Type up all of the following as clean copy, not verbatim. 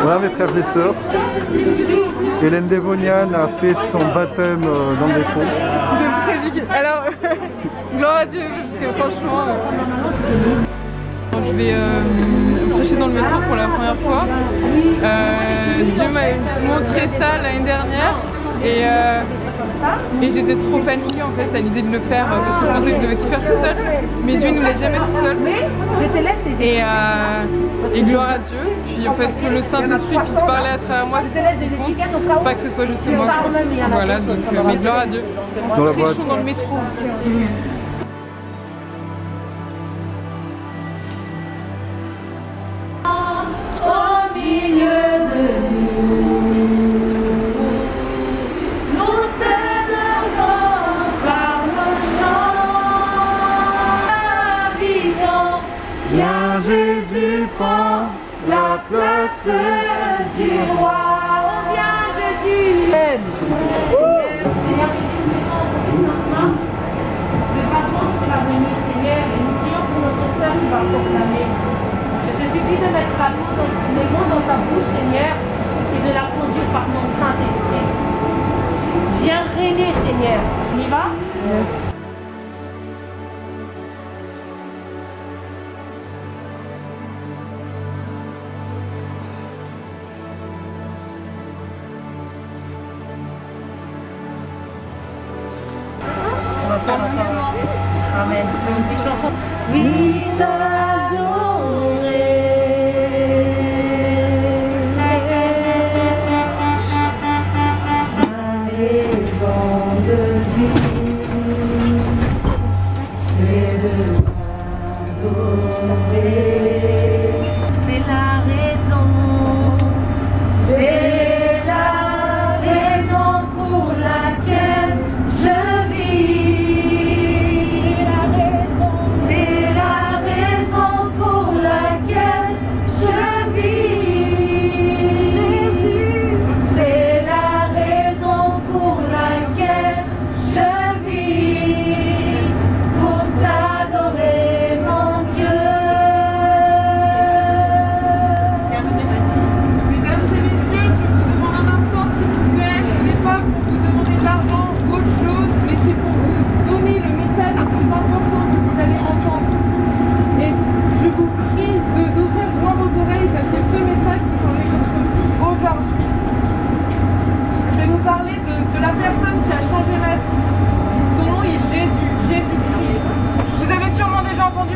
Voilà mes frères et sœurs. Hélène Devonian a fait son baptême dans le métro. De prédiquer. Alors, gloire à Dieu, parce que franchement... Je vais prêcher dans le métro pour la première fois. Dieu m'a montré ça l'année dernière et j'étais trop paniquée en fait à l'idée de le faire parce que je pensais que je devais tout faire toute seule. Mais Dieu nous laisse jamais tout seul. Et gloire à Dieu. Puis en fait que le Saint-Esprit puisse parler à travers moi, c'est ce qui compte. Pas que ce soit juste moi. Voilà, donc mais gloire à Dieu. Prêchons dans le métro. Viens Jésus, prends la place du roi. Oh viens Jésus. Seigneur, le patron sera venu, Seigneur, et nous prions pour notre sœur qui va proclamer. Je te supplie de mettre à nous les mots dans sa bouche, Seigneur, et de la conduire par ton Saint-Esprit. Viens régner, Seigneur. On y va? Yes. Amen. Une chanson. Oui, t'adorer. La raison de vie, c'est de t'adorer. C'est la raison. C'est la raison pour laquelle je vis.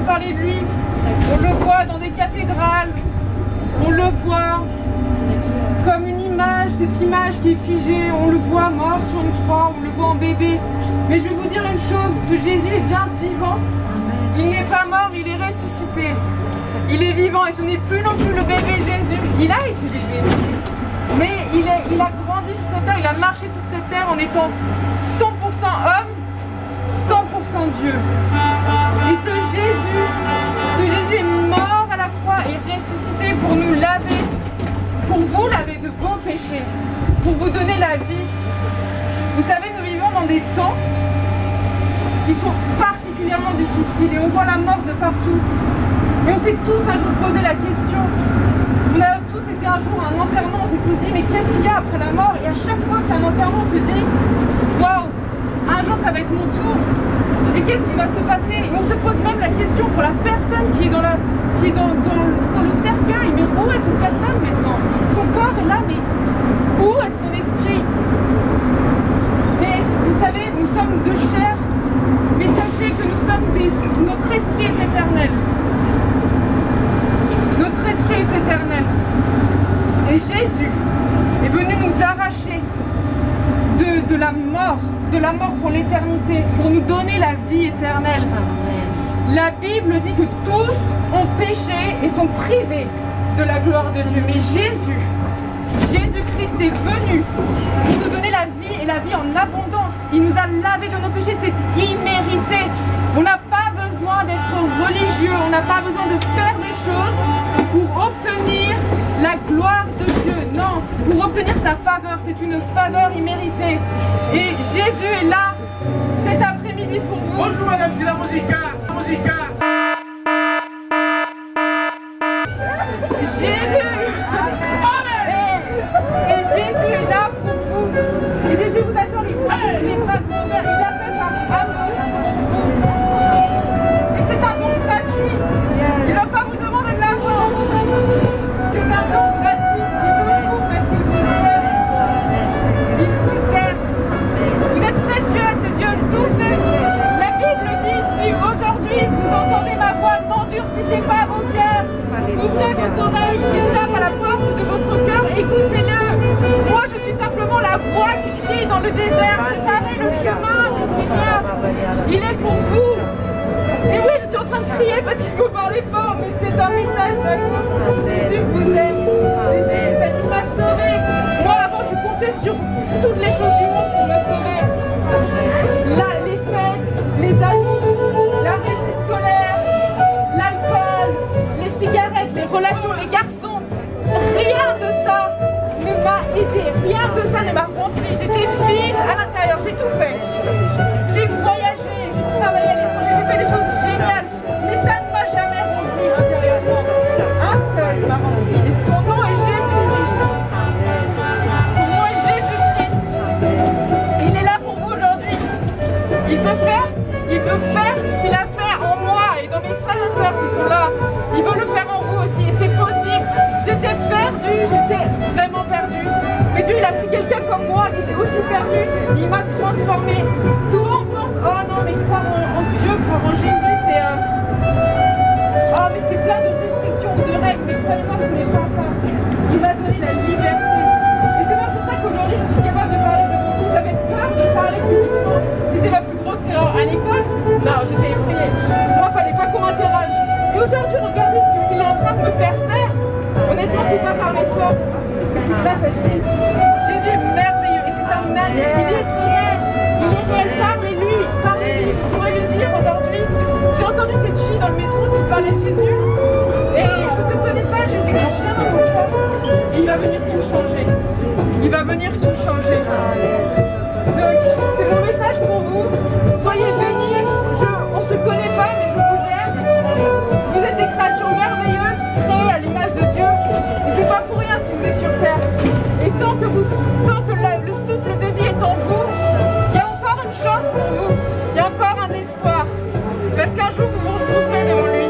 Parler de lui, on le voit dans des cathédrales, on le voit comme une image, cette image qui est figée, on le voit mort sur une croix, on le voit en bébé. Mais je vais vous dire une chose, que Jésus est bien vivant, il n'est pas mort, il est ressuscité, il est vivant et ce n'est plus non plus le bébé Jésus, il a été bébé, mais il a grandi sur cette terre, il a marché sur cette terre en étant 100% homme, 100% Dieu. Et ce Jésus est mort à la croix et ressuscité pour nous laver, pour vous laver de vos péchés, pour vous donner la vie. Vous savez, nous vivons dans des temps qui sont particulièrement difficiles et on voit la mort de partout. Et on s'est tous un jour posé la question. On a tous été un jour à un enterrement, on s'est tous dit mais qu'est-ce qu'il y a après la mort? Et à chaque fois qu'il y a un enterrement, on se dit waouh, un jour ça va être mon tour. Et qu'est-ce qui va se passer? Et on se pose même la question pour la personne qui est dans le cercueil. Mais où est cette personne maintenant? Son corps est là, mais où est son esprit? Mais vous savez, nous sommes de chair, mais sachez que nous sommes notre esprit est éternel. Notre esprit est éternel. Et Jésus est venu nous arracher de la mort pour l'éternité, pour nous donner la vie éternelle. La Bible dit que tous ont péché et sont privés de la gloire de Dieu. Mais Jésus-Christ est venu pour nous donner la vie et la vie en abondance. Il nous a lavé de nos péchés, c'est immérité. On n'a pas besoin d'être religieux, on n'a pas besoin de faire des choses pour obtenir la gloire de Dieu. Non, pour obtenir sa faveur, c'est une faveur imméritée. Et Jésus est là cet après-midi pour vous. Bonjour madame, c'est la musique. Jésus. Et Jésus est là pour vous. Et Jésus vous attend les bras ouverts. Il a fait par amour. Et c'est un don gratuit. Il ne va pas vous demander de l'argent. C'est un don gratuit. Il veut vous parce qu'il vous aime. Il vous aime. Vous êtes précieux à ses yeux. Tous ceux. La Bible dit, si aujourd'hui vous entendez ma voix, n'endurcissez pas vos cœurs. Ouvrez vos oreilles, il tape à la porte de votre cœur, écoutez-le. Moi, je suis simplement la voix qui crie dans le désert. Préparez le chemin du Seigneur. Il est pour vous. Et oui, je suis en train de crier parce qu'il faut parler fort, mais c'est un message d'amour. Jésus vous aime. Jésus vous aime. Il m'a sauvé. Moi, avant, je comptais sur toutes les choses du monde pour me sauver. Les fêtes, les amis, la réussite scolaire, l'alcool, les cigarettes, les relations, les garçons. Rien de ça ne m'a aidé. Rien de ça ne m'a rempli. J'étais vide à l'intérieur. J'ai tout fait. J'ai voyagé, j'ai travaillé à l'étranger, j'ai fait des choses géniales. Mais ça ne m'a jamais rempli intérieurement. Un seul m'a rempli. Et son nom est Jésus-Christ. Son nom est Jésus-Christ. Il est là pour vous aujourd'hui. Il veut faire ce qu'il a fait en moi et dans mes frères et sœurs qui sont là. Il veut le faire en vous aussi et c'est possible. J'étais perdue, j'étais vraiment perdue. Mais Dieu, il a pris quelqu'un comme moi qui était aussi perdu. Il m'a transformée. Souvent on pense, oh non, mais croire en Dieu, croire en Jésus, c'est... Oh, mais c'est plein de restrictions, de règles. Mais croyez-moi, ce n'est pas ça. Il m'a donné la liberté. Et c'est pas pour ça qu'aujourd'hui, je suis capable de parler devant vous. J'avais peur de parler publiquement. C'était ma plus grosse erreur à l'école. Non, j'étais effrayée. Moi, il fallait pas qu'on m'interroge. Et aujourd'hui, regardez ce qu'il est en train de me faire faire. Honnêtement, c'est pas par mes forces, mais c'est grâce à Jésus. Jésus est merveilleux et c'est un ami. Il est fier. Il est réel. Parlez-lui. Parlez-lui. Vous pourrez lui dire aujourd'hui. J'ai entendu cette fille dans le métro qui parlait de Jésus. Et je ne te connais pas, Jésus. Viens dans mon cœur. Il va venir tout changer. Il va venir tout changer. Donc, c'est mon message pour vous. Soyez bénis. On ne se connaît pas, mais je vous aime. Vous êtes des créatures merveilleuses, créées à l'image de Dieu. Et c'est pas pour rien si vous êtes sur terre. Et tant que le souffle de vie est en vous, il y a encore une chance pour vous. Il y a encore un espoir. Parce qu'un jour vous vous retrouverez devant lui.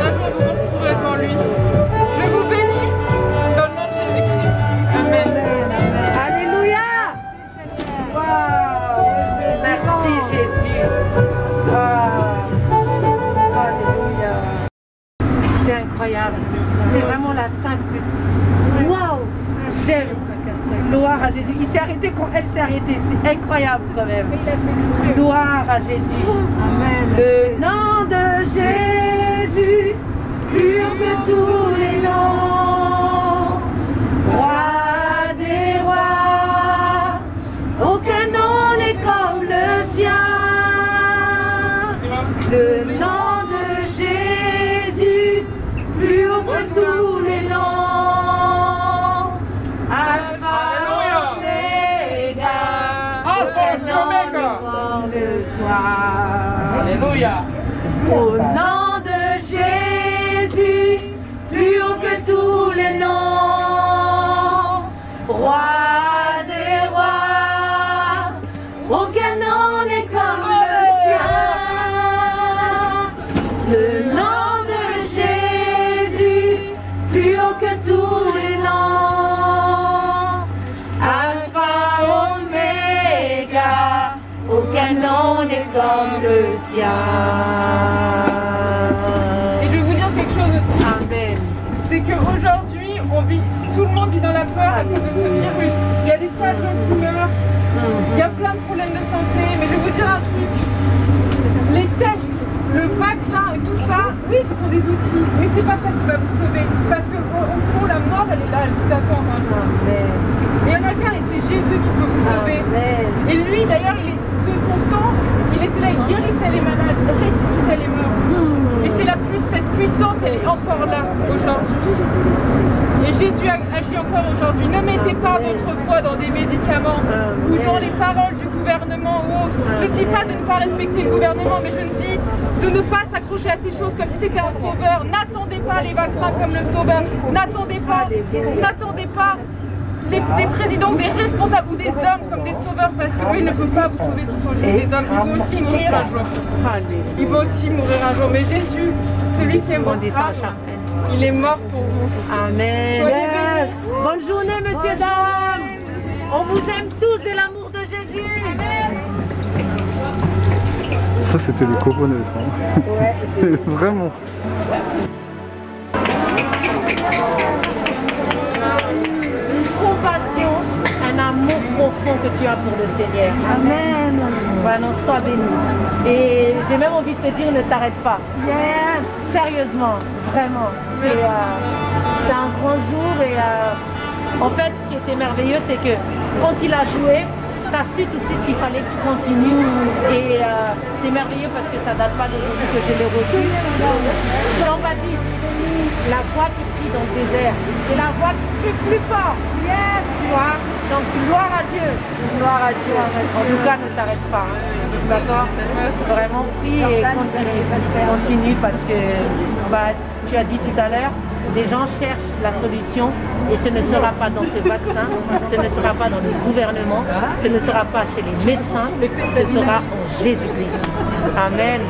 Un jour vous vous retrouverez devant lui. Je vous bénis dans le nom de Jésus-Christ. Amen. Alléluia. Wow. Merci Jésus. Alléluia. C'est incroyable. C'est vraiment l'attaque de... Waouh. J'aime. Gloire à Jésus. Il s'est arrêté quand elle s'est arrêtée. C'est incroyable quand même. Gloire à Jésus. Amen. Le nom de Jésus, plus haut que tous les noms. Roi des rois, aucun nom n'est comme le sien. Le nom de Jésus, plus haut que tous les noms. Alpha, Omega, le soir. Alléluia. Au nom de Jésus, plus haut que tous les noms. Roi des rois, aucun nom n'est comme le sien. Le nom de Jésus, plus haut que tous les noms. Alpha, Oméga, aucun nom n'est comme le sien. Et je vais vous dire quelque chose aussi. Amen. C'est qu'aujourd'hui, tout le monde vit dans la peur à cause de ce virus. Il y a des tas de gens qui meurent. Il y a plein de problèmes de santé. Mais je vais vous dire un truc. Les tests, le vaccin et tout ça, oui, ce sont des outils. Mais c'est pas ça qui va vous sauver. Parce qu'au fond, la mort, elle est là, elle vous attend un jour. Et il y en a qu'un, et c'est Jésus qui peut vous sauver. Et lui, d'ailleurs, de son temps, il était là, il guérissait les malades, il ressuscitait les morts. Et c'est cette puissance, elle est encore là aujourd'hui. Et Jésus Jésus agit encore aujourd'hui. Ne mettez pas votre foi dans des médicaments ou dans les paroles du gouvernement ou autre. Je ne dis pas de ne pas respecter le gouvernement, mais je me dis de ne pas s'accrocher à ces choses comme si c'était un sauveur. N'attendez pas les vaccins comme le sauveur. N'attendez pas des présidents ou des responsables ou des hommes comme des sauveurs, parce qu'eux ils ne peuvent pas vous sauver, ce sont juste des hommes. Ils vont aussi mourir un jour. Ils vont aussi mourir un jour. Mais Jésus, celui qui est mort, il est mort pour vous. Amen. Soyez bénis. Bonne journée, monsieur, dame. On vous aime tous de l'amour de Jésus. Ça, c'était le coronel, ça. Ouais. Vraiment. Une compassion, un amour profond que tu as pour le Seigneur. Amen. Vraiment, sois béni. Et j'ai même envie de te dire, ne t'arrête pas. Yes. Sérieusement, vraiment. C'est un grand jour et en fait, ce qui était merveilleux, c'est que quand il a joué, tu as su tout de suite qu'il fallait que tu continues. Et c'est merveilleux parce que ça ne date pas d'aujourd'hui que je l'ai reçu. Jean-Baptiste, la voix qui crie dans le désert, c'est la voix qui crie plus fort. Yes, tu vois. Donc gloire à Dieu. Gloire à Dieu. En tout cas, ne t'arrête pas. D'accord? Vraiment prie et continue. Continue parce que tu as dit tout à l'heure, les gens cherchent la solution et ce ne sera pas dans ce vaccin, ce ne sera pas dans le gouvernement, ce ne sera pas chez les médecins, ce sera en Jésus-Christ. Amen.